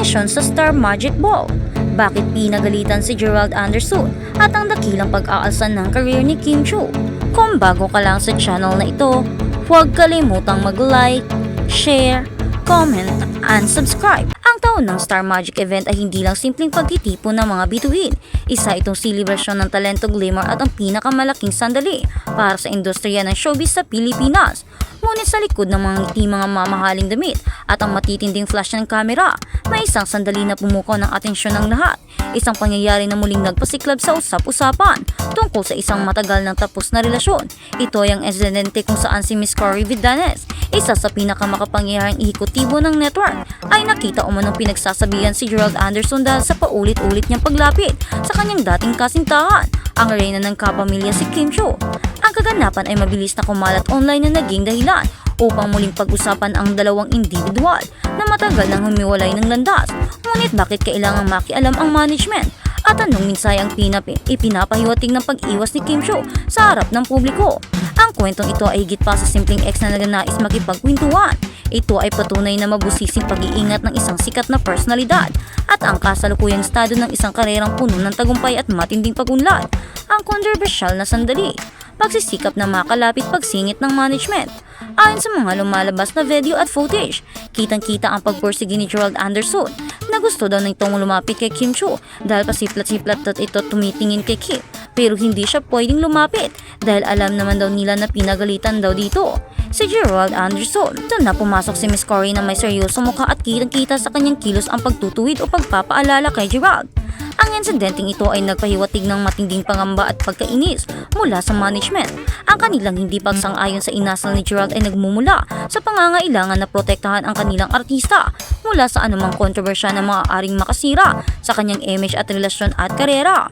Misyon sa Star Magic Ball. Bakit pinagalitan si Gerald Anderson at ang dakilang pag-aalsan ng career ni Kim Chiu? Kung bago ka lang sa channel na ito, huwag kalimutang mag-like, share, comment, and subscribe. Ang taon ng Star Magic event ay hindi lang simpleng pagtitipon ng mga bituin. Isa itong selebrasyon ng talento, glamour at ang pinakamalaking sandali para sa industriya ng showbiz sa Pilipinas. Ngunit sa likod ng mga ngiti, mga mamahaling damit at ang matitinding flash ng kamera, may isang sandali na pumukaw ng atensyon ng lahat. Isang pangyayari na muling nagpasiklab sa usap-usapan tungkol sa isang matagal nang tapos na relasyon. Ito ay ang insidente kung saan si Miss Cory Vidanes, isa sa pinakamakapangyarihang ehekutibo ng network, ay nakita umanong pinagsasabihan si Gerald Anderson dahil sa paulit-ulit niyang paglapit sa kanyang dating kasintahan, ang reyna ng kapamilya si Kim Chiu. Ang kaganapan ay mabilis na kumalat online na naging dahilan upang muling pag-usapan ang dalawang individual na matagal nang humiwalay ng landas. Ngunit bakit kailangang makialam ang management? At anong minsay ang ipinapahiwatig ng pag-iwas ni Kim Chiu sa harap ng publiko? Ang kwentong ito ay higit pa sa simpleng ex na nagnanais makipagkwentuhan. Ito ay patunay na mabusising pag-iingat ng isang sikat na personalidad at ang kasalukuyang estado ng isang karerang puno ng tagumpay at matinding pagunlad. Ang kontrobersyal na sandali, pagsisikap na makalapit pagsingit ng management. Ayon sa mga lumalabas na video at footage, kitang-kita ang pagpursige ni Gerald Anderson na gusto daw nitong lumapit kay Kim Chiu dahil pasiplat-siplat at ito tumitingin kay Kim, pero hindi siya pwedeng lumapit dahil alam naman daw nila na pinagalitan daw dito si Gerald Anderson. Doon na pumasok si Miss Cory na may seryosong mukha at kitang-kita sa kanyang kilos ang pagtutuwid o pagpapaalala kay Gerald. Ang insidenteng ito ay nagpahiwatig ng matinding pangamba at pagkainis mula sa management. Ang kanilang hindi pagsang-ayon sa inasal ni Gerald ay nagmumula sa pangangailangan na protektahan ang kanilang artista mula sa anumang kontrobersya na maaaring makasira sa kanyang image at relasyon at karera.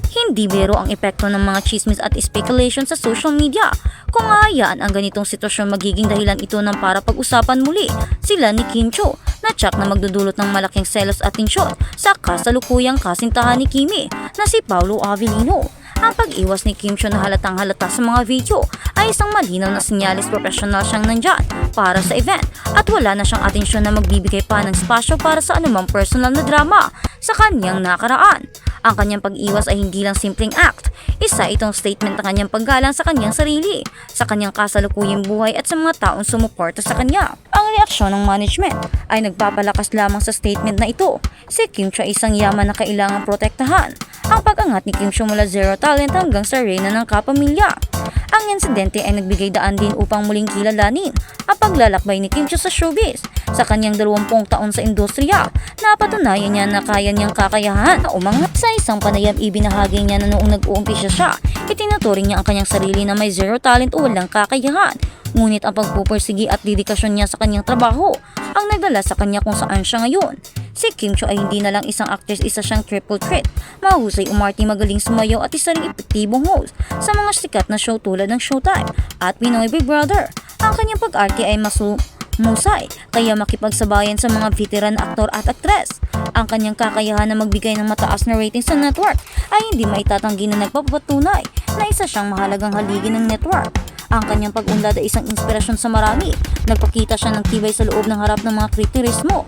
Hindi biro ang epekto ng mga chismis at speculation sa social media. Kung aayaan ang ganitong sitwasyon, magiging dahilan ito ng para pag-usapan muli sila ni Kim Chiu na tsak na magdudulot ng malaking selos at tensyon sa kasalukuyang kasintahan ni Kimi na si Paolo Avellino. Ang pag-iwas ni Kim Chiu na halatang halata sa mga video ay isang malinaw na sinyalis profesional siyang nandyan para sa event at wala na siyang atensyon na magbibigay pa ng spasyo para sa anumang personal na drama sa kanyang nakaraan. Ang kanyang pag-iwas ay hindi lang simpleng act. Isa itong statement ng kanyang paggalang sa kanyang sarili, sa kanyang kasalukuyang buhay at sa mga taong sumuporta sa kanya. Ang reaksyon ng management ay nagpapalakas lamang sa statement na ito. Si Kim Chiu ay isang yaman na kailangang protektahan. Ang pag-angat ni Kim Chiu mula zero talent hanggang sa reyna ng kapamilya. Ang insidente ay nagbigay daan din upang muling kilalanin ang paglalakbay ni Kim Chiu sa showbiz. Sa kanyang 20 taon sa industriya, napatunayan niya na kaya niyang kakayahan na umangat. Sa isang panayam, ibinahagi niya na noong nag-uumpisa siya, itinuturing niya ang kanyang sarili na may zero talent o walang kakayahan. Ngunit ang pagpupursigi at dedikasyon niya sa kanyang trabaho ang nagdala sa kanya kung saan siya ngayon. Si Kim Chiu ay hindi na lang isang actress, isa siyang triple threat. Mahusay umarte, magaling sumayaw at isa ring epektibong host sa mga sikat na show tulad ng Showtime at Pinoy Big Brother. Ang kanyang pag-arte ay musay, kaya makipagsabayan sa mga veteran na aktor at aktres. Ang kanyang kakayahan na magbigay ng mataas na rating sa network ay hindi maitatanggi na nagpapatunay na isa siyang mahalagang haligi ng network. Ang kanyang pag-unlad ay isang inspirasyon sa marami. Nagpakita siya ng tibay sa loob ng harap ng mga kritisismo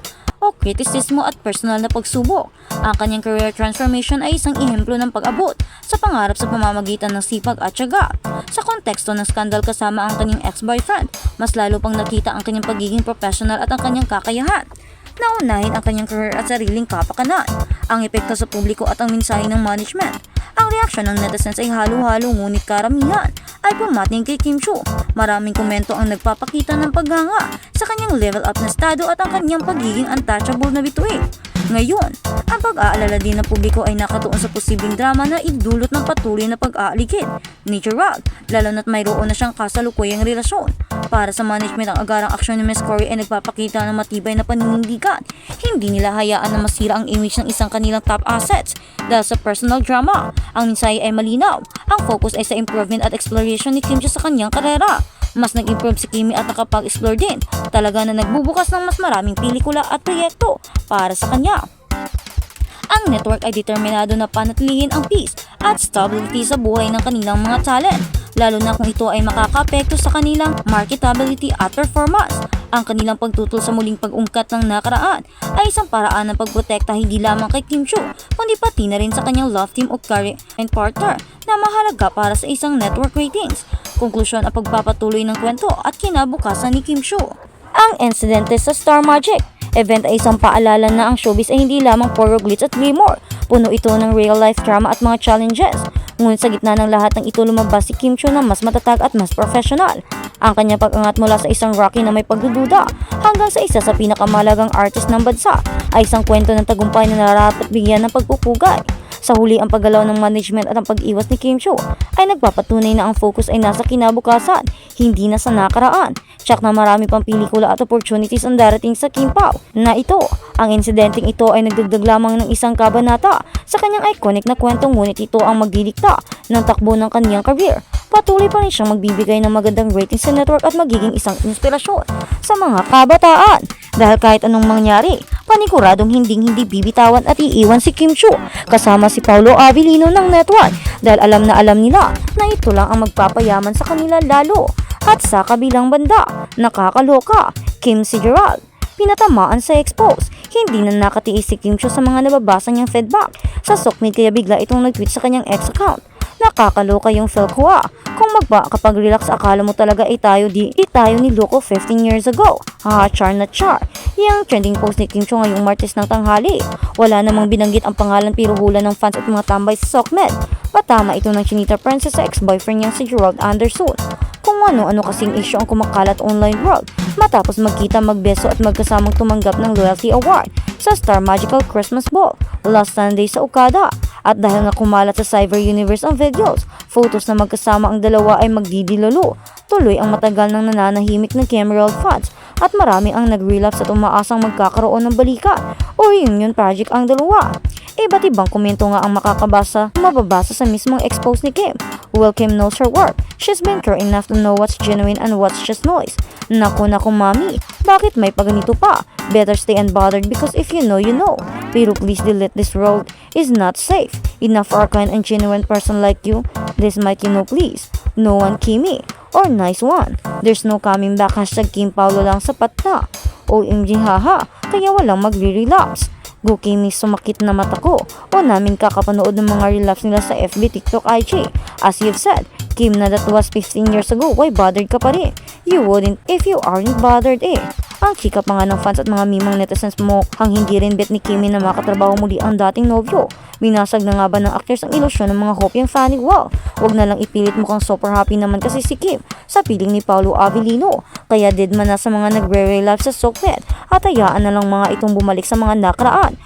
at personal na pagsubok. Ang kanyang career transformation ay isang ehemplo ng pag-abot sa pangarap sa pamamagitan ng sipag at tiyaga. Sa konteksto ng skandal kasama ang kanyang ex-boyfriend, mas lalo pang nakita ang kanyang pagiging professional at ang kanyang kakayahan. Naunahin ang kanyang career at sariling kapakanan, ang epekto sa publiko at ang mensahe ng management. Ang reaksyon ng netizens ay halo-halo, ngunit karamihan ay pumating kay Kim Chiu. Maraming komento ang nagpapakita ng paghanga sa kanyang level up na estado at ang kanyang pagiging untouchable na bituin. Ngayon, ang pag-aalala din ng publiko ay nakatuon sa posibleng drama na idulot ng patuloy na pag-aaligid ni Gerald, lalo na't mayroon na siyang kasalukuyang relasyon. Para sa management, ang agarang aksyon ni Miss Cory ay nagpapakita ng matibay na paninindigan. Hindi nila hayaan na masira ang image ng isang kanilang top assets dahil sa personal drama. Ang mensahe ay malinaw. Ang focus ay sa improvement at exploration ni Kim Chiu sa kanyang karera. Mas nag-improve si Kimi at nakapag-explore din. Talaga na nagbubukas ng mas maraming pelikula at proyekto para sa kanya. Ang network ay determinado na panatilihin ang peace at stability sa buhay ng kanilang mga talent. lalo na kung ito ay makakaapekto sa kanilang marketability at performance. Ang kanilang pagtutol sa muling pag-ungkat ng nakaraan ay isang paraan ng pagprotekta hindi lamang kay Kim Chiu, kundi pati na rin sa kanyang love team o career and partner na mahalaga para sa isang network ratings. Konklusyon ang pagpapatuloy ng kwento at kinabukasan ni Kim Chiu. Ang insidente sa Star Magic event ay isang paalala na ang showbiz ay hindi lamang puro glitz at glamour. Puno ito ng real-life drama at mga challenges. Ngunit sa gitna ng lahat ng ito lumabas si Kim Chiu na mas matatag at mas professional. Ang kanyang pag-angat mula sa isang Rocky na may pagdududa hanggang sa isa sa pinakamalagang artist ng bansa ay isang kwento ng tagumpay na nararapat bigyan ng pagpupugay. Sa huli, ang paggalaw ng management at ang pag-iwas ni Kim Chiu ay nagpapatunay na ang focus ay nasa kinabukasan, hindi na sa nakaraan. Tsak na marami pang pelikula at opportunities ang darating sa Kim Pao na ito. Ang insidenteng ito ay nagdagdag lamang ng isang kabanata sa kanyang iconic na kwento, ngunit ito ang magdidikta ng takbo ng kaniyang career. Patuloy pa rin siyang magbibigay ng magandang ratings sa network at magiging isang inspirasyon sa mga kabataan. Dahil kahit anong mangyari, paniguradong hindi bibitawan at iiwan si Kim Chiu kasama si Paolo Avellino ng network dahil alam na alam nila na ito lang ang magpapayaman sa kanila lalo. At sa kabilang banda, nakakaloka, Kim si Gerald pinatamaan sa expose. Hindi na nakatiis si Kim Chiu sa mga nababasa niyang feedback sa Sokmed kaya bigla itong nag-tweet sa kanyang ex account. Nakakaloka yung Felkua. Kung kapag relax akala mo talaga tayo ni Loco 15 years ago. Char na char. Yang trending post ni Kim Chiu ngayong Martes ng tanghali. Wala namang binanggit ang pangalan pero hula ng fans at mga tambay sa Sokmed. Patama ito ng Chinita Princess sa ex-boyfriend niyang si Gerald Anderson. Kung ano-ano kasing issue ang kumakalat online world matapos magkita, magbeso at magkasamang tumanggap ng Loyalty Award sa Star Magical Christmas Ball last Sunday sa Okada. At dahil nga kumalat sa Cyber Universe ang videos, photos na magkasama ang dalawa ay magdidilolo. Tuloy ang matagal nang nananahimik ng Cameron fans at marami ang nag-relapse at umaasang magkakaroon ng balikan o reunion project ang dalawa. Iba't ibang komento nga ang mababasa sa mismong expose ni Kim. Well, Kim knows her work. She's been through enough to know what's genuine and what's just noise. Naku mami, bakit may paganito pa? Better stay unbothered because if you know, you know. Pero please delete this road is not safe. Enough for a kind and genuine person like you. This might you know please. No one Kimi or nice one. There's no coming back. Hashtag Kim Paolo lang sapat na. OMG haha, kaya walang magre-relapse. Go Kimi, sumakit na mata ko. O namin kakapanood ng mga relapse nila sa FB, TikTok, IG. As you've said, Kim na that was 15 years ago, why bothered ka pa rin? You wouldn't if you aren't bothered eh. Ang chika pa nga ng fans at mga mimang netizens mo ang hindi rin bet ni Kimi na makatrabaho muli ang dating nobyo. Binasag na nga ba ng actors ang ilusyon ng mga hopyang fanny wall? Wag na lang ipilit mukhang super happy naman kasi si Kim sa piling ni Paolo Avellino. Kaya dead man na sa mga nagre-relapse sa Sokmed at hayaan na lang mga itong bumalik sa mga nakaraan.